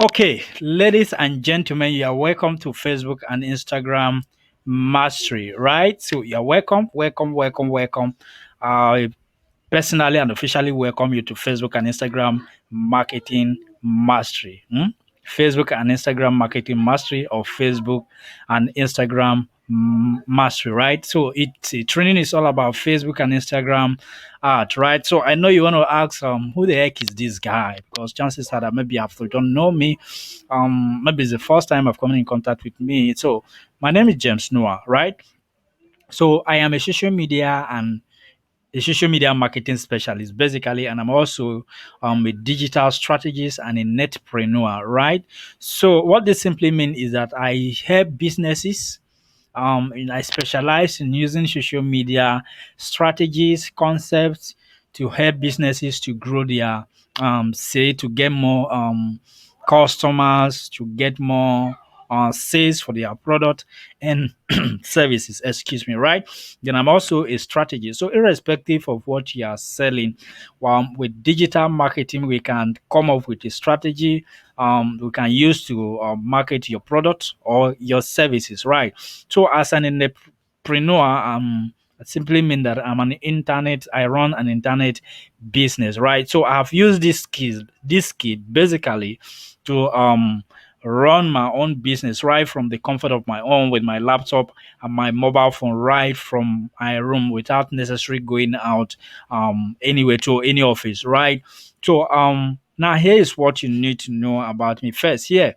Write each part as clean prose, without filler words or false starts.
Okay, ladies and gentlemen, you are welcome to Facebook and Instagram Mastery, right? So you're welcome. I personally and officially welcome you to Facebook and Instagram Marketing Mastery. Facebook and Instagram Marketing Mastery, or Facebook and Instagram Mastery, right? So training is all about Facebook and Instagram art, right? So I know you want to ask, who the heck is this guy? Because chances are that maybe you don't know me, maybe it's the first time I've come in contact with me. So my name is James Noah, right? So I am a social media marketing specialist basically, and I'm also a digital strategist and a netpreneur, right? So what this simply means is that I help businesses, and I specialize in using social media strategies, concepts to help businesses to grow their say to get more customers, to get more sales for their product and services. Excuse me, right? Then I'm also a strategist. So irrespective of what you are selling, with digital marketing, we can come up with a strategy we can use to market your product or your services, right? So as an entrepreneur, it simply mean that I run an internet business, right? So I've used this skill basically to run my own business right from the comfort of my own with my laptop and my mobile phone right from my room without necessarily going out anywhere to any office, right? So now here is what you need to know about me first. Here,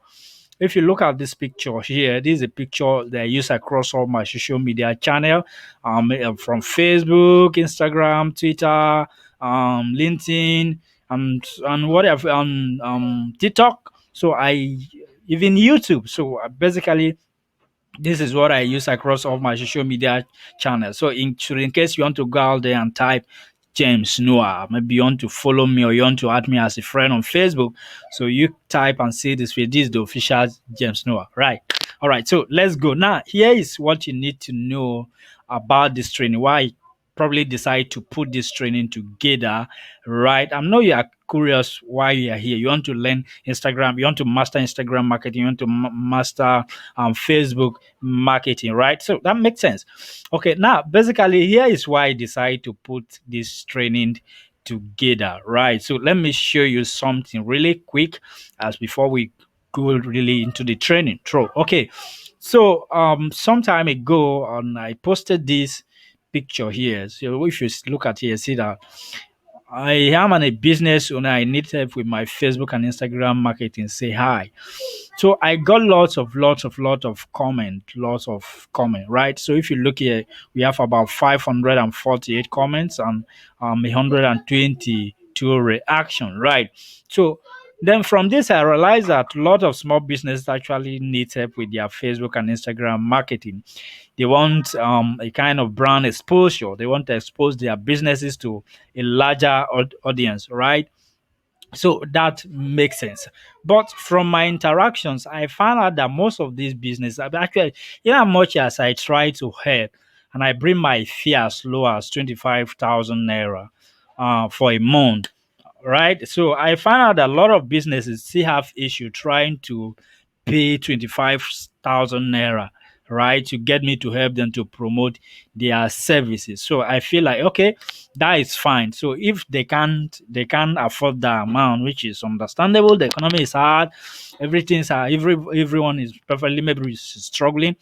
if you look at this picture here, this is a picture that I use across all my social media channel, from Facebook, Instagram, Twitter, LinkedIn, and whatever, TikTok. So I even YouTube. So basically, this is what I use across all my social media channels. So in case you want to go out there and type James Noah, maybe you want to follow me or you want to add me as a friend on Facebook. So you type and see this way. This is the official James Noah, right? All right. So let's go. Now, here is what you need to know about this training. Why probably decide to put this training together, right? I know you are curious why you are here. You want to learn Instagram, you want to master Instagram marketing, you want to master Facebook marketing, right? So that makes sense. Okay, now basically, here is why I decided to put this training together, right? So let me show you something really quick as before we go really into the training. True. Okay, so some time ago, I posted this picture here. So if you look at here, see that I am a business owner. I need help with my Facebook and Instagram marketing. Say hi. So I got lots of comment, right? So if you look here, we have about 548 comments and 122 reaction, right? So then from this, I realized that a lot of small businesses actually need help with their Facebook and Instagram marketing. They want a kind of brand exposure. They want to expose their businesses to a larger audience, right? So that makes sense. But from my interactions, I found out that most of these businesses, actually, how much as I try to help and I bring my fee as low as 25,000 naira for a month, right? So I found out that a lot of businesses still have issue trying to pay 25,000 naira, right, to get me to help them to promote their services. So I feel like, okay, that is fine. So if they can't afford that amount, which is understandable. The economy is hard, everything's hard, everyone is perfectly maybe struggling,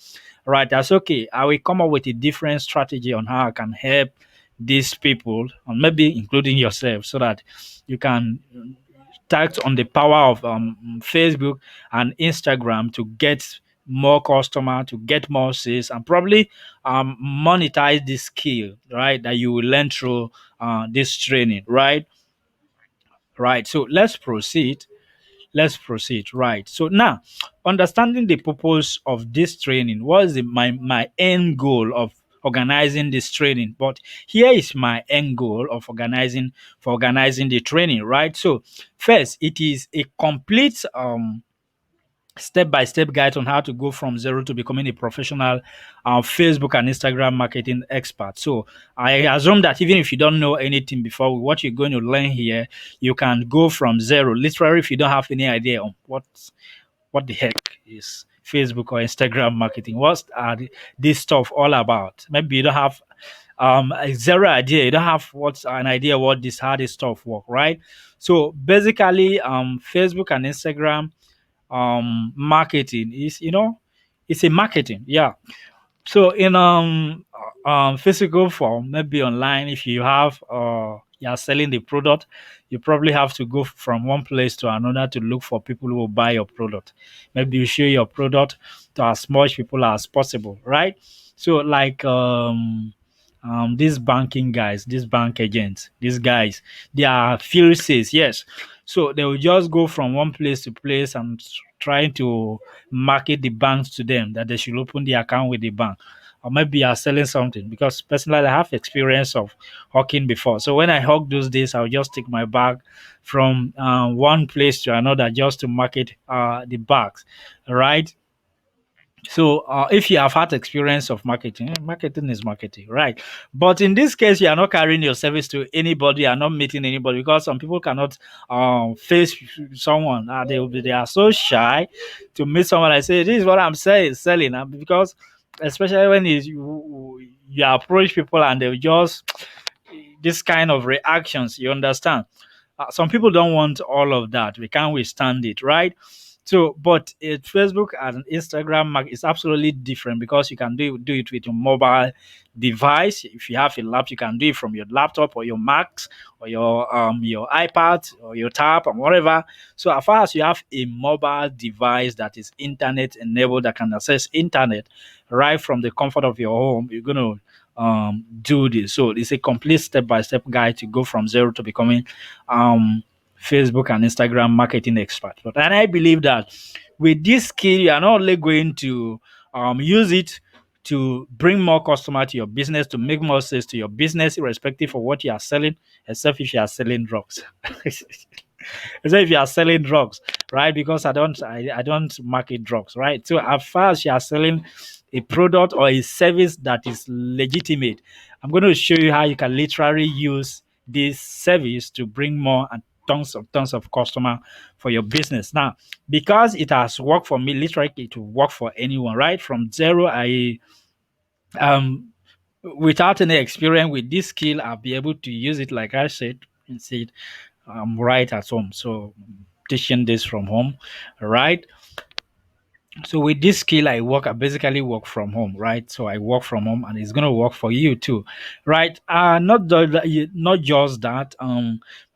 right? That's okay. I will come up with a different strategy on how I can help these people, and maybe including yourself, so that you can tax on the power of Facebook and Instagram to get more customer, to get more sales, and probably monetize this skill, right? That you will learn through this training, right? Right. So let's proceed. Let's proceed. Right. So now, understanding the purpose of this training, what is my end goal of organizing this training? But here is my end goal of organizing the training, right? So first, it is a complete step-by-step guide on how to go from zero to becoming a professional Facebook and Instagram marketing expert. So I assume that even if you don't know anything before, what you're going to learn here, you can go from zero. Literally, if you don't have any idea on what the heck is Facebook or Instagram marketing, what are this stuff all about? Maybe you don't have a zero idea. You don't have what's an idea what this how this stuff work, right? So basically, Facebook and Instagram marketing is it's a marketing, yeah. So in physical form, maybe online, if you have you're selling the product, you probably have to go from one place to another to look for people who will buy your product. Maybe you share your product to as much people as possible, right? So like these banking guys, these bank agents, these guys, they are field sales, yes. So they will just go from one place to place and trying to market the banks to them that they should open the account with the bank. Or maybe you are selling something, because personally I have experience of hawking before. So when I hawk those days, I'll just take my bag from one place to another just to market the bags, right? So if you have had experience of marketing, marketing is marketing, right? But in this case, you are not carrying your service to anybody, you are not meeting anybody, because some people cannot face someone. They are so shy to meet someone. I say, this is what I'm saying, selling, because especially when you approach people and they just this kind of reactions, you understand. Some people don't want all of that. We can't withstand it, right? So, but Facebook and Instagram is absolutely different, because you can do it with your mobile device. If you have a laptop, you can do it from your laptop or your Macs or your iPad or your tab and whatever. So, as far as you have a mobile device that is internet enabled, that can access internet right from the comfort of your home, you're gonna do this. So it's a complete step-by-step guide to go from zero to becoming Facebook and Instagram marketing expert. But and I believe that with this skill, you are not only going to use it to bring more customer to your business, to make more sales to your business, irrespective of what you are selling, except if you are selling drugs. Except if you are selling drugs, right? Because I don't market drugs, right? So as far as you are selling a product or a service that is legitimate, I'm going to show you how you can literally use this service to bring more and tons of customer for your business. Now, because it has worked for me, literally it will work for anyone, right? From zero, I um without any experience with this skill, I'll be able to use it like I said, and see it right at home. So teaching this from home, right? So with this skill, I basically work from home, right? So I work from home, and it's gonna work for you too, right? Not just that.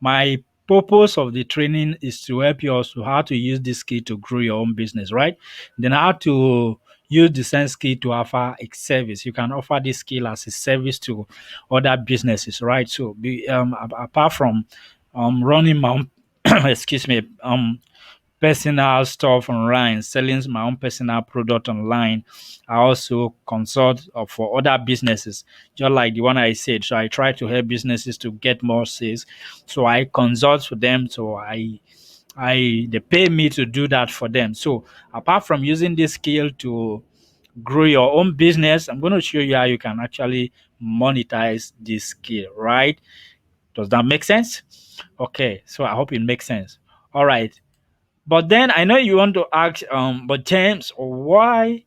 My purpose of the training is to help you also how to use this skill to grow your own business, right? Then how to use the same skill to offer a service. You can offer this skill as a service to other businesses, right? So apart from running my own excuse me, personal stuff online, selling my own personal product online. I also consult for other businesses, just like the one I said. So I try to help businesses to get more sales. So I consult for them. So they pay me to do that for them. So apart from using this skill to grow your own business, I'm going to show you how you can actually monetize this skill, right? Does that make sense? Okay, so I hope it makes sense. All right. But then I know you want to ask, but James, um,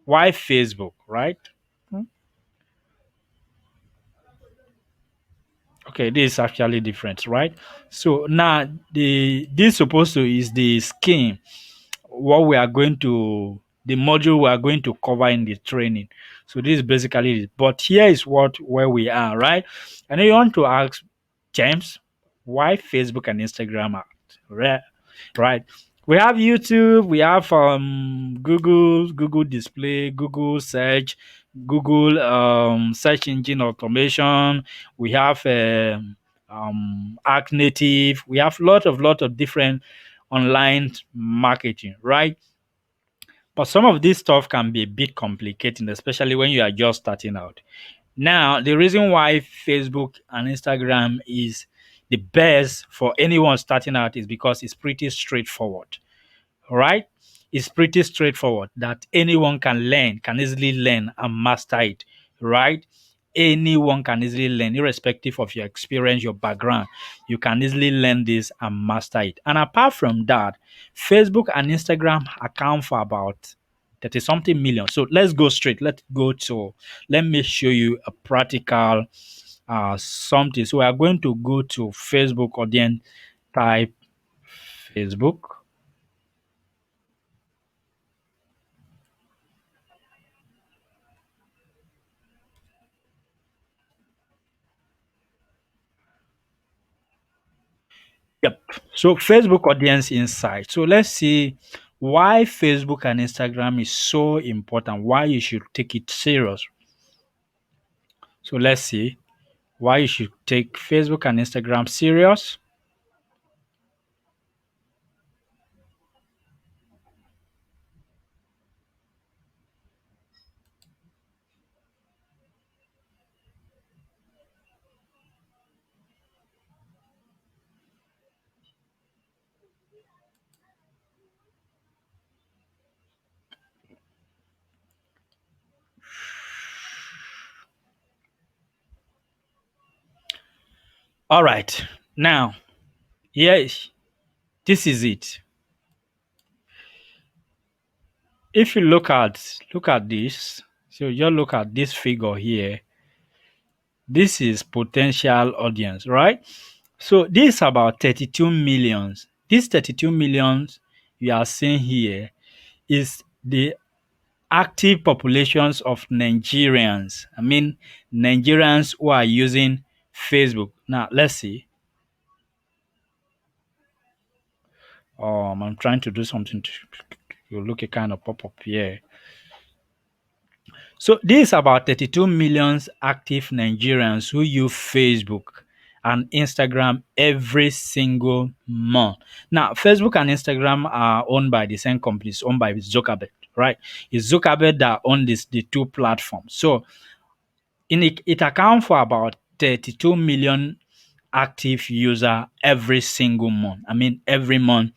why Facebook, right? Hmm. Okay, this is actually different, right? So now this supposed to is the scheme, what we are going to the module we are going to cover in the training. So this is basically it. But here is where we are, right? And you want to ask James, why Facebook and Instagram are right? Right. We have YouTube, we have Google Display, Google Search, Google search engine automation. We have Arc Native. We have lot of different online marketing, right? But some of this stuff can be a bit complicated, especially when you are just starting out. Now, the reason why Facebook and Instagram is the best for anyone starting out is because it's pretty straightforward, right? It's pretty straightforward that anyone can learn, can easily learn and master it, right? Anyone can easily learn, irrespective of your experience, your background. You can easily learn this and master it. And apart from that, Facebook and Instagram account for about 30 something million. So let's go straight. Let me show you a practical something. So we are going to go to Facebook or then type Facebook. Yep. So Facebook audience insight. So let's see why Facebook and Instagram is so important, why you should take it serious. So let's see why you should take Facebook and Instagram serious. All right. Now, yes, this is it. If you look at this, so you look at this figure here. This is potential audience, right? So this is about 32 millions. This 32 millions you are seeing here is the active populations of Nigerians. I mean, Nigerians who are using Facebook. Now, let's see. I'm trying to do something to look a kind of pop up here. So, this is about 32 millions active Nigerians who use Facebook and Instagram every single month. Now, Facebook and Instagram are owned by the same companies, owned by Zuckerberg, right? It's Zuckerberg that owns the two platforms. So, it accounts for about 32 million active user every single month. I mean, every month,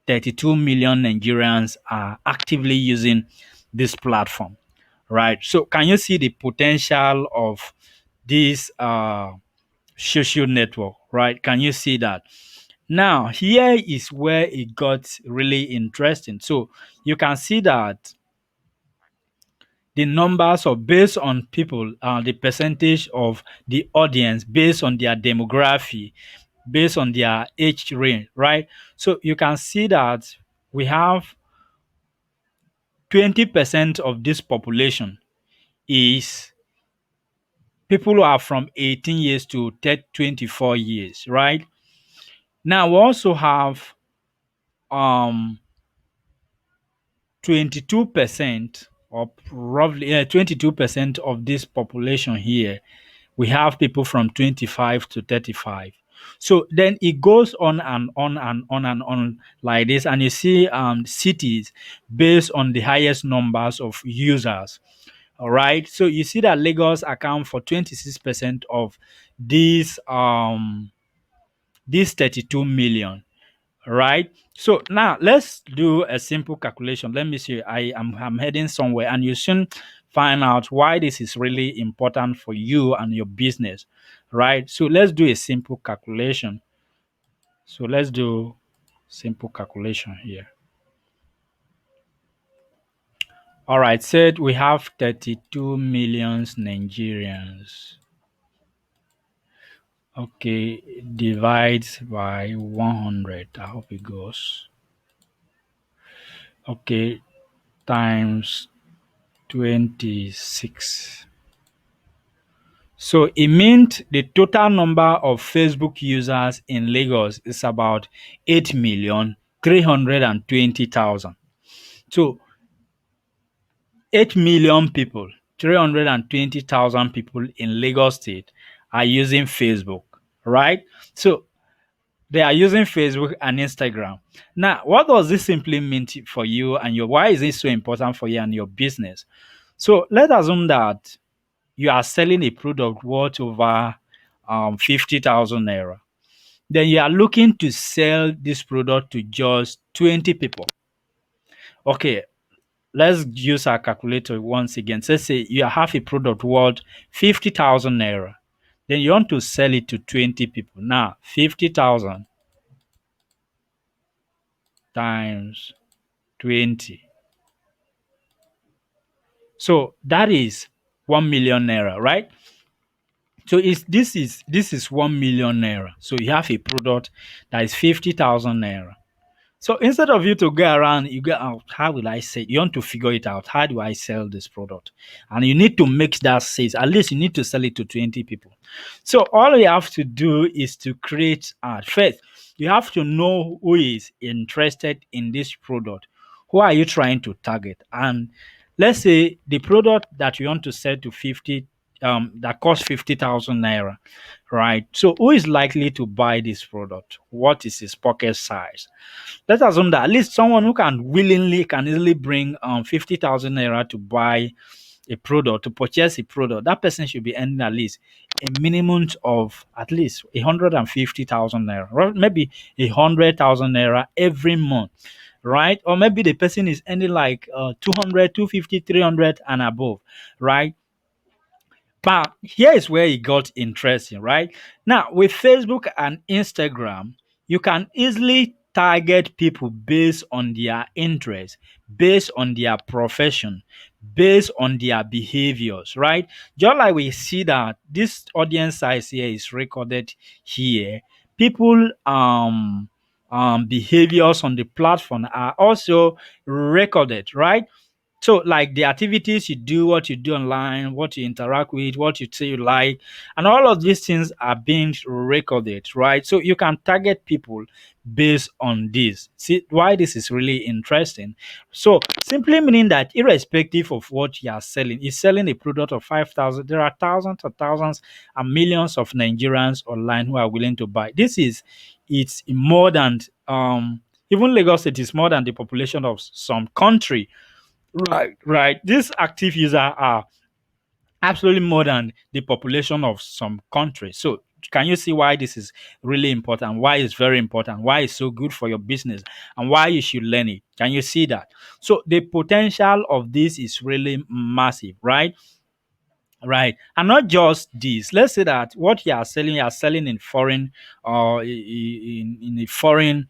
32 million Nigerians are actively using this platform, right? So, can you see the potential of this social network, right? Can you see that? Now, here is where it got really interesting. So, you can see that the numbers of based on people, the percentage of the audience based on their demography, based on their age range, right? So you can see that we have 20% of this population is people who are from 18 years to 24 years, right? Now we also have um 22% or roughly 22% of this population here, we have people from 25 to 35. So then it goes on and on and on and on like this, and you see cities based on the highest numbers of users. All right, so you see that Lagos account for 26% of these 32 million, right? So now let's do a simple calculation. Let me see. I'm heading somewhere, and you soon find out why this is really important for you and your business, right? So let's do a simple calculation. So let's do simple calculation here. All right, said we have 32 millions Nigerians. Okay, divides by 100. I hope it goes. Okay, times 26. So it meant the total number of Facebook users in Lagos is about 8,320,000. So 8 million people, 320,000 people in Lagos State are using Facebook, right? So they are using Facebook and Instagram. Now, what does this simply mean for you and your why is it so important for you and your business? So let's assume that you are selling a product worth over 50,000 naira. then you are looking to sell this product to just 20 people. Okay, let's use our calculator once again. So let's say you have a product worth 50,000 naira. Then you want to sell it to 20 people. Now, 50,000 times 20. So that is 1 million naira, right? So this is 1 million naira. So you have a product that is 50,000 naira. So instead of you to go around, you go out, how will I say? You want to figure it out. How do I sell this product? And you need to make that sales. At least you need to sell it to 20 people. So all you have to do is to create ad. First, you have to know who is interested in this product. Who are you trying to target? And let's say the product that you want to sell to 50 that costs 50,000 naira, right? So who is likely to buy this product? What is his pocket size? Let's assume that at least someone who can easily bring 50,000 naira to buy a product, to purchase a product, that person should be earning at least a minimum of at least 150,000 naira, or maybe 100,000 naira every month, right? Or maybe the person is earning like 200, and above, right? But here is where it got interesting, right? Now, with Facebook and Instagram, you can easily target people based on their interests, based on their profession, based on their behaviors, right? Just like we see that this audience size here is recorded here, people behaviors on the platform are also recorded, right? So, like the activities you do, what you do online, what you interact with, what you say you like, and all of these things are being recorded, right? So, you can target people based on this. See why this is really interesting. So, simply meaning that irrespective of what you are selling, is selling a product of 5,000, there are thousands or thousands and millions of Nigerians online who are willing to buy. It's more than, even Lagos State is more than the population of some country. Right, right. These active users are absolutely more than the population of some countries. So, can you see why this is really important? Why it's very important? Why it's so good for your business? And why you should learn it? Can you see that? So, the potential of this is really massive, right? Right. And not just this. Let's say that what you are selling in foreign or in a foreign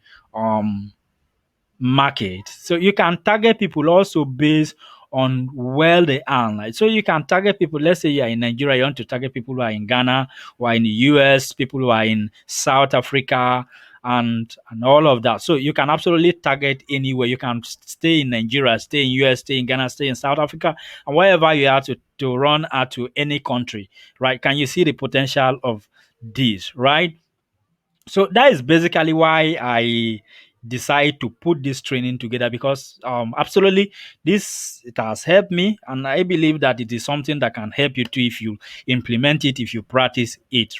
market. So you can target people also based on where they are. Like, so you can target people. Let's say you are in Nigeria, you want to target people who are in Ghana, who are in the US, people who are in South Africa, and all of that. So you can absolutely target anywhere. You can stay in Nigeria, stay in US, stay in Ghana, stay in South Africa, and wherever you are to run out to any country, right? Can you see the potential of this, right? So that is basically why I decide to put this training together, because absolutely this it has helped me, and I believe that it is something that can help you too if you implement it, if you practice it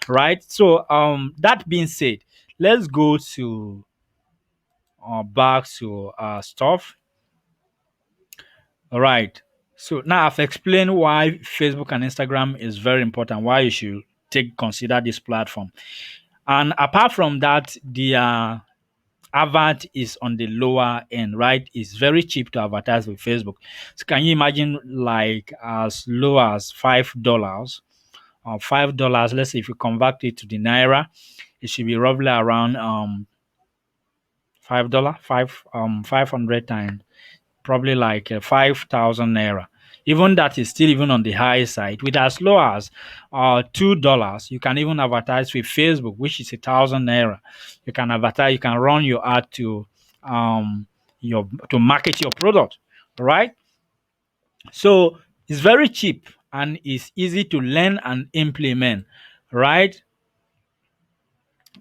right. So that being said, let's go to back to stuff. All right. So now I've explained why Facebook and Instagram is very important, why you should take consider this platform. And apart from that, the advert is on the lower end, right? It's very cheap to advertise with Facebook. So can you imagine, like as low as $5 or $5? Let's say if you convert it to the naira, it should be roughly around $5, 500 times, probably like 5,000 naira. Even that is still even on the high side. With as low as $2, you can even advertise with Facebook, which is 1,000 naira. You can advertise, you can run your ad to your to market your product, right? So it's very cheap and it's easy to learn and implement, right?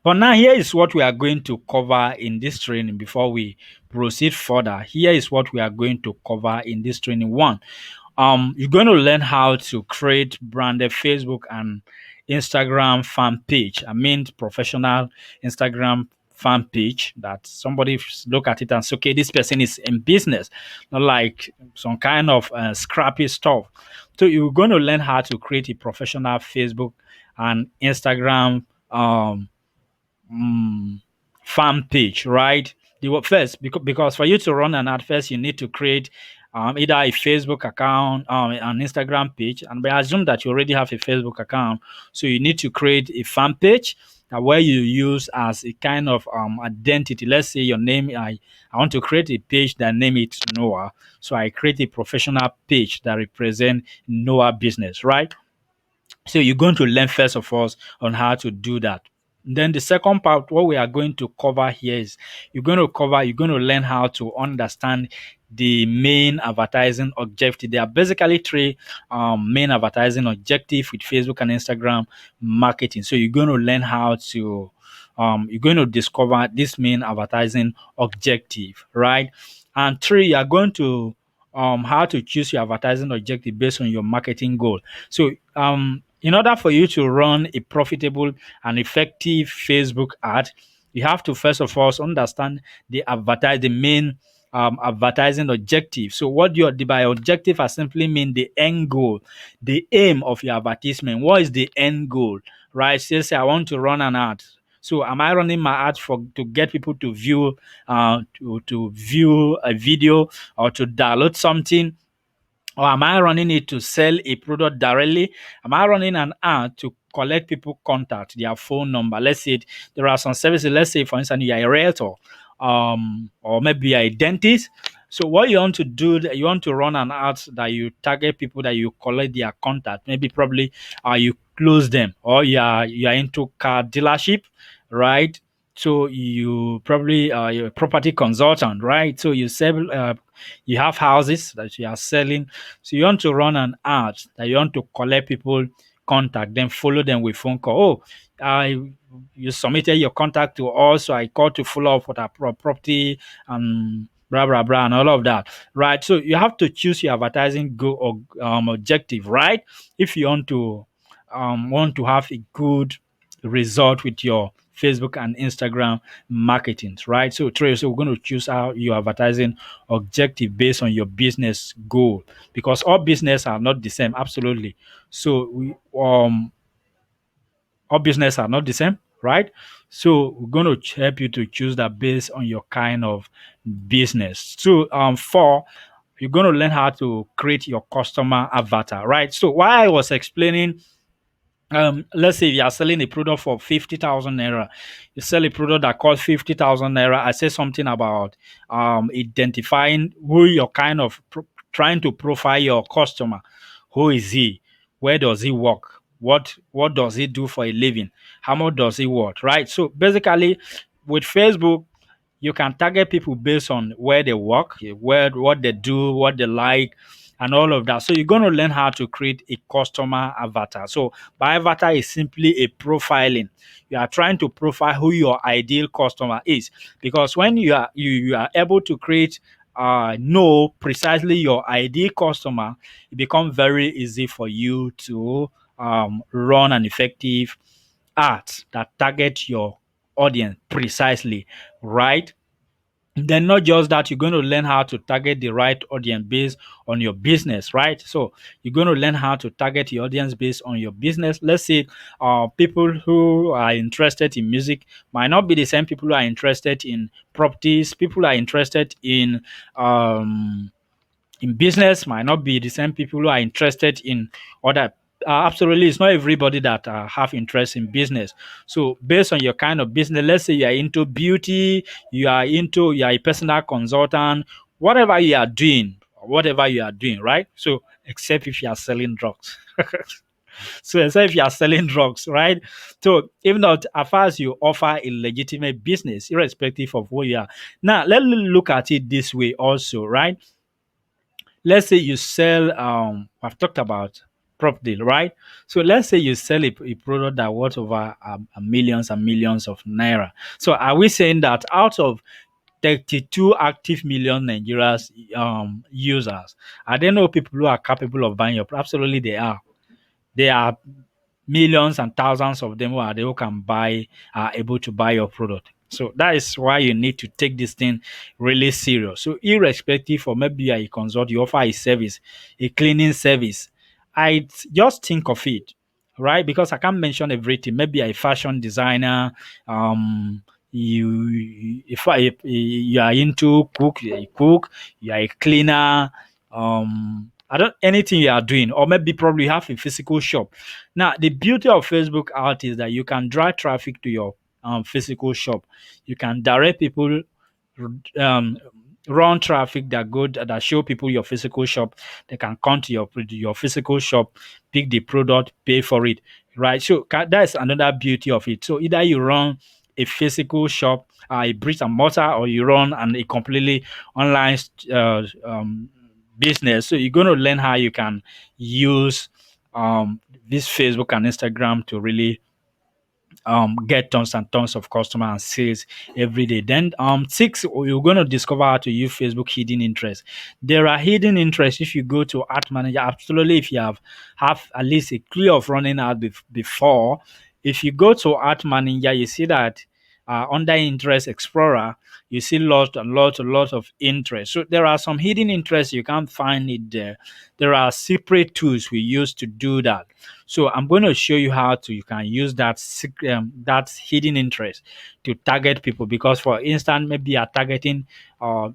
But now, here is what we are going to cover in this training before we proceed further. Here is what we are going to cover in this training. One, you're going to learn how to create branded Facebook and Instagram fan page. I mean, professional Instagram fan page that somebody look at it and say, okay, this person is in business, not like some kind of scrappy stuff. So you're going to learn how to create a professional Facebook and Instagram um, fan page, right? First, because for you to run an ad, first you need to create either a Facebook account, an Instagram page, and we assume that you already have a Facebook account, so you need to create a fan page where you use as a kind of identity. Let's say your name. I want to create a page that name it Noah, so I create a professional page that represent Noah business, right? So you're going to learn first of all on how to do that. Then the second part, what we are going to cover here is you're going to learn how to understand the main advertising objective. There are basically three main advertising objective with Facebook and Instagram marketing. So you're going to learn how to you're going to discover this main advertising objective, right? And three, you're going to how to choose your advertising objective based on your marketing goal. So in order for you to run a profitable and effective Facebook ad, you have to first of all understand the main advertising objective. So what your by objective, I simply mean the end goal, the aim of your advertisement. What is the end goal, right? Say I want to run an ad. So am I running my ad for to get people to view view a video or to download something? Or am I running it to sell a product directly? Am I running an ad to collect people contact, their phone number? Let's say there are some services. Let's say, for instance, you're a realtor, or maybe you're a dentist. So what you want to do, you want to run an ad that you target people that you collect their contact. Maybe probably you close them, or you are into car dealership, right? So you probably you're a property consultant, right? So you sell, you have houses that you are selling, so you want to run an ad that you want to collect people contact, then follow them with phone call. Oh, you submitted your contact to us, so I called to follow up with our property and blah blah blah and all of that, right? So you have to choose your advertising goal or objective, right? If you want to have a good result with your Facebook and Instagram marketing, right? So, Trey, so we're going to choose out your advertising objective based on your business goal, because all business are not the same. Absolutely. So we all business are not the same, right? So we're going to help you to choose that based on your kind of business. So four, you're going to learn how to create your customer avatar, right? So while I was explaining, let's say you are selling a product for 50,000 naira, you sell a product that costs 50,000 naira. I say something about identifying who you're kind of trying to profile your customer. Who is he? Where does he work? What does he do for a living? How much does he work? Right. So basically, with Facebook, you can target people based on where they work, where what they do, what they like, and all of that. So you're going to learn how to create a customer avatar. So by avatar is simply a profiling. You are trying to profile who your ideal customer is, because when you are able to create know precisely your ideal customer, it becomes very easy for you to run an effective ads that target your audience precisely, right? Then not just that, you're going to learn how to target the right audience based on your business, right? So you're going to learn how to target your audience based on your business. Let's say people who are interested in music might not be the same people who are interested in properties. People who are interested um, in business might not be the same people who are interested in other. Absolutely, it's not everybody that have interest in business. So based on your kind of business, let's say you are into beauty, you are a personal consultant, whatever you are doing, right? So except if you are selling drugs. So except if you are selling drugs, right? So if not, as far as you offer a legitimate business, irrespective of who you are. Now let's look at it this way also, right? Let's say you sell I've talked about property, right? So let's say you sell a product that worth over millions and millions of naira. So are we saying that out of 32 active million Nigeria's users, are there no people who are capable of buying your product? Absolutely they are. They are millions and thousands of them who can buy, are able to buy your product. So that is why you need to take this thing really serious. So irrespective of maybe you are a consult, you offer a service, a cleaning service. I just think of it. right? Because I can't mention everything. Maybe a fashion designer, um, if you are into cook, you're a cook, you are a cleaner, I don't anything you are doing, or maybe probably you have a physical shop. Now, the beauty of Facebook out is that you can drive traffic to your physical shop. You can direct people, um, run traffic that go that show people your physical shop. They can come to your physical shop, pick the product, pay for it, right? So that's another beauty of it. So either you run a physical shop, a brick and mortar, or you run a completely online business. So you're going to learn how you can use this Facebook and Instagram to really get tons and tons of customer and sales every day. Then six, you're going to discover how to use Facebook hidden interest. There are hidden interests if you go to Art Manager. Absolutely, if you have at least a clue of running out before. If you go to Art Manager, you see that under Interest Explorer, you see lots of interest. So there are some hidden interests you can't find it there. There are separate tools we use to do that. So I'm going to show you how to you can use that hidden interest to target people. Because for instance, maybe you're targeting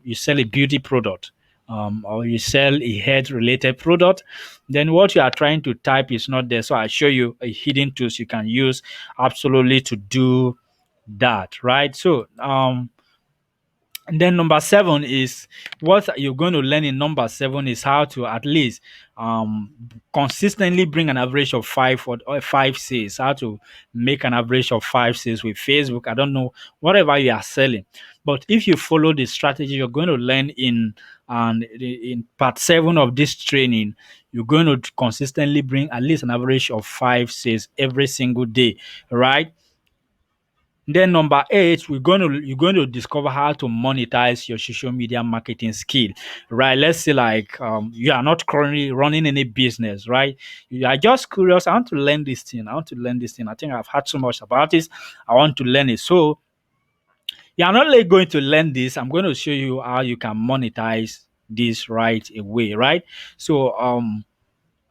you sell a beauty product, or you sell a health related product, then what you are trying to type is not there. So I show you a hidden tools you can use absolutely to do that, right? So and then number seven is what you're going to learn in number seven is how to at least consistently bring an average of or five sales, how to make an average of five sales with Facebook. I don't know whatever you are selling, but if you follow the strategy you're going to learn in part seven of this training, you're going to consistently bring at least an average of five sales every single day, right? Then number eight, you're going to discover how to monetize your social media marketing skill, right? Let's say like you are not currently running any business, right? You are just curious. I want to learn this thing. I want to learn this thing. I think I've heard so much about this. I want to learn it. So you are not only going to learn this. I'm going to show you how you can monetize this right away, right? So I'm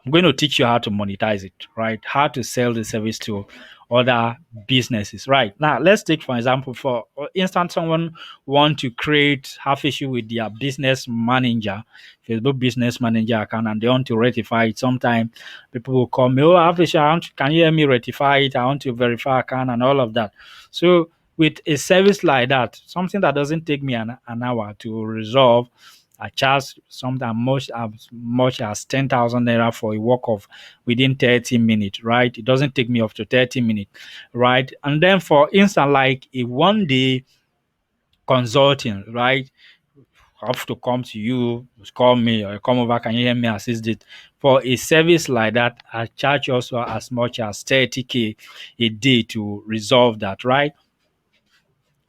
going to teach you how to monetize it, right? How to sell the service to other businesses, right? Now, let's take for example, for instance, someone want to have issue with their business manager, Facebook business manager account, and they want to rectify it. Sometimes people will call me, oh, I have issue. Can you help me rectify it? I want to verify account and all of that. So with a service like that, something that doesn't take me an hour to resolve, I charge sometimes much as 10,000 naira for a work of within 30 minutes, right? It doesn't take me up to 30 minutes, right? And then for instance, like a 1 day consulting, right? I have to come to you, call me, or come over, can you help me assist it? For a service like that, I charge also as much as 30K a day to resolve that, right?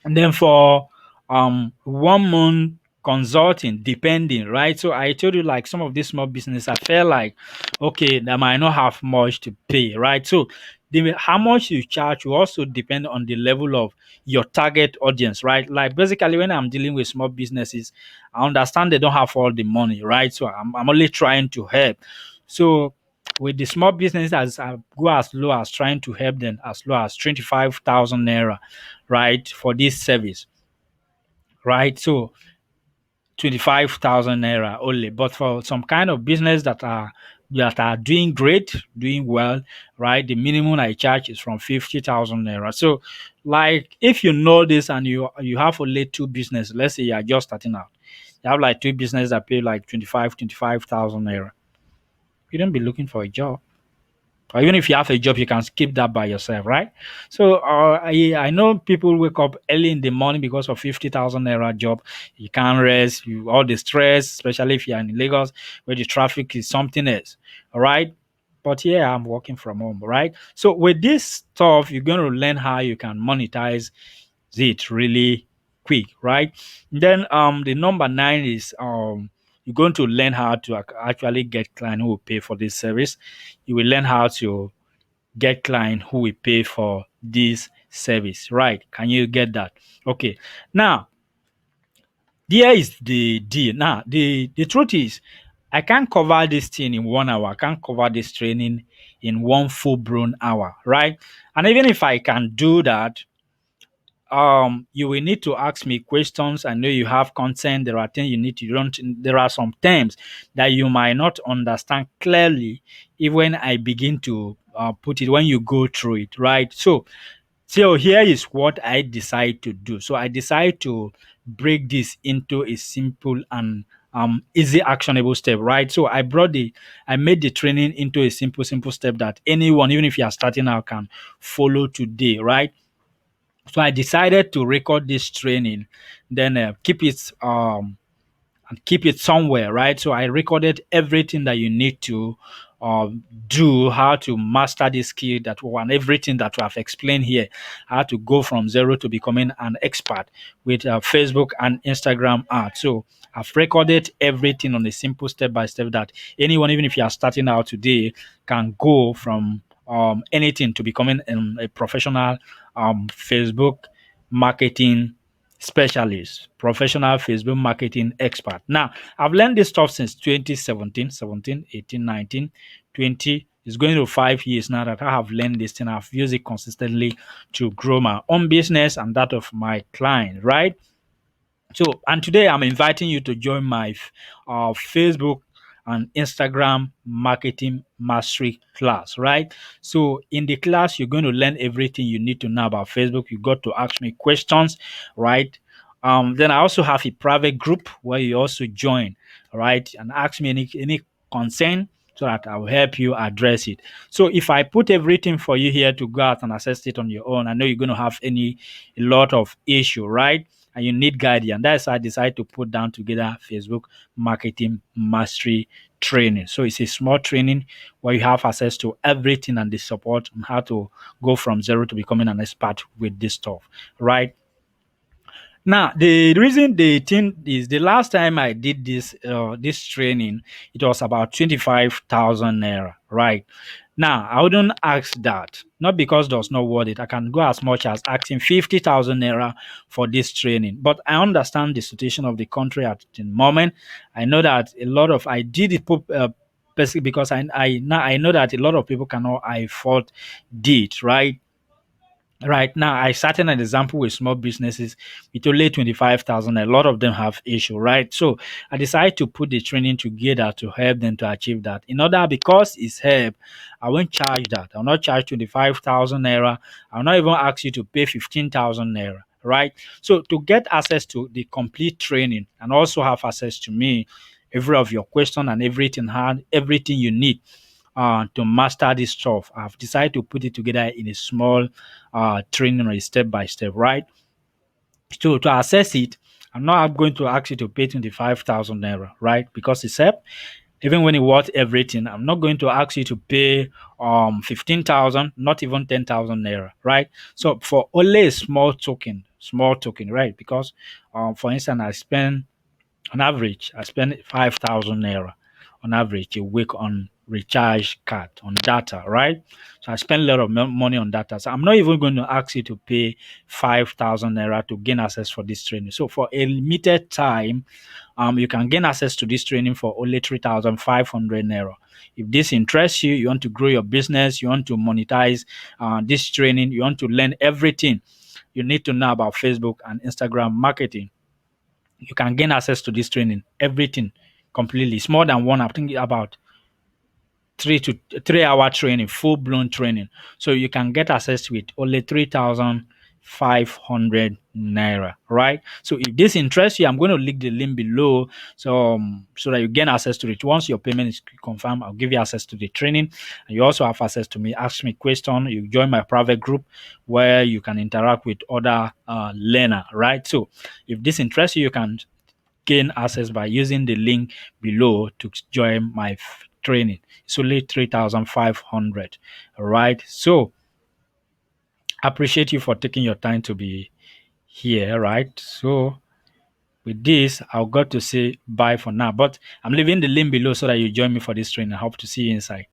And then for 1 month consulting, depending, right? So I told you like some of these small business, I felt like okay, they might not have much to pay, right? So how much you charge will also depend on the level of your target audience, right? Like basically when I'm dealing with small businesses, I understand they don't have all the money, right? So I'm only trying to help. So with the small business, as I go as low as trying to help them as low as 25,000 naira, right, for this service, right? So 25,000 naira only. But for some kind of business that are doing great, doing well, right, the minimum I charge is from 50,000 naira. So, like, if you know this and you have only two business, let's say you are just starting out, you have like two business that pay like 25,000 naira. You don't be looking for a job. Or even if you have a job, you can skip that by yourself, right? So I know people wake up early in the morning because of 50,000 naira job. You can't rest, all the stress, especially if you're in Lagos where the traffic is something else. All right. But yeah, I'm working from home, right? So with this stuff, you're going to learn how you can monetize it really quick, right? Then the number nine is you're going to learn how to actually get client who will pay for this service. You will learn how to get client who will pay for this service, right? Can you get that? Okay. Now, there is the deal. Now, the truth is, I can't cover this thing in 1 hour. I can't cover this training in one full blown hour, right? And even if I can do that, you will need to ask me questions. I know you have content. There are things you need to learn. There are some terms that you might not understand clearly, even when I begin to put it when you go through it, right? So here is what I decide to do. So I decide to break this into a simple and easy actionable step, right? So I made the training into a simple step that anyone, even if you are starting out, can follow today, right? So I decided to record this training, then keep it somewhere, right? So I recorded everything that you need to do, how to master this skill that one, everything that we have explained here, how to go from zero to becoming an expert with Facebook and Instagram ads. So I've recorded everything on a simple step by step that anyone, even if you are starting out today, can go from anything to becoming a professional Facebook marketing specialist, professional Facebook marketing expert. Now, I've learned this stuff since 2017, 17, 18, 19, 20. It's going to 5 years now that I have learned this thing. I've used it consistently to grow my own business and that of my client, right? So, and today I'm inviting you to join my Facebook and Instagram marketing mastery class, right? So, in the class, you're going to learn everything you need to know about Facebook. You got to ask me questions, right? Then I also have a private group where you also join, right? And ask me any concern so that I will help you address it. So if I put everything for you here to go out and assess it on your own, I know you're going to have a lot of issue, right? And you need guidance. That's why I decided to put down together Facebook marketing mastery training. So it's a small training where you have access to everything and the support on how to go from zero to becoming an expert with this stuff, right? Now, the reason the thing is the last time I did this training, it was about 25,000 naira, right? Now, I wouldn't ask that, not because that's not worth it. I can go as much as asking 50,000 naira for this training. But I understand the situation of the country at the moment. I know that a lot of I did it basically because I know that a lot of people cannot afford it, right? Right now, I started an example with small businesses with only 25,000. A lot of them have issue, right? So I decided to put the training together to help them to achieve that. In order, because it's help, I won't charge that. I'll not charge 25,000 naira. I'll not even ask you to pay 15,000 naira, right? So to get access to the complete training and also have access to me, every of your question and everything you need to master this stuff. I've decided to put it together in a small training or a step by step, right? So to access it, I'm not going to ask you to pay 25,000 naira, right? Because it's help. Even when it worth everything, I'm not going to ask you to pay 15,000, not even 10,000 naira, right? So for only a small token, right? Because for instance, on average, I spend 5,000 naira on average a week on recharge card, on data, right? So I spend a lot of money on data. So I'm not even going to ask you to pay 5,000 naira to gain access for this training. So for a limited time, you can gain access to this training for only 3,500 naira. If this interests you, you want to grow your business, you want to monetize this training, you want to learn everything you need to know about Facebook and Instagram marketing, you can gain access to this training, everything completely. It's more than one. I'm thinking about 3 hour training, full blown training. So you can get access with only 3,500 naira, right? So if this interests you, I'm going to link the link below so that you gain access to it. Once your payment is confirmed, I'll give you access to the training. And you also have access to me, ask me question. You join my private group where you can interact with other learner, right? So if this interests you, you can gain access by using the link below to join my training. It's only 3,500. All right. So I appreciate you for taking your time to be here. Right. So with this, I'll got to say bye for now. But I'm leaving the link below so that you join me for this training. I hope to see you inside.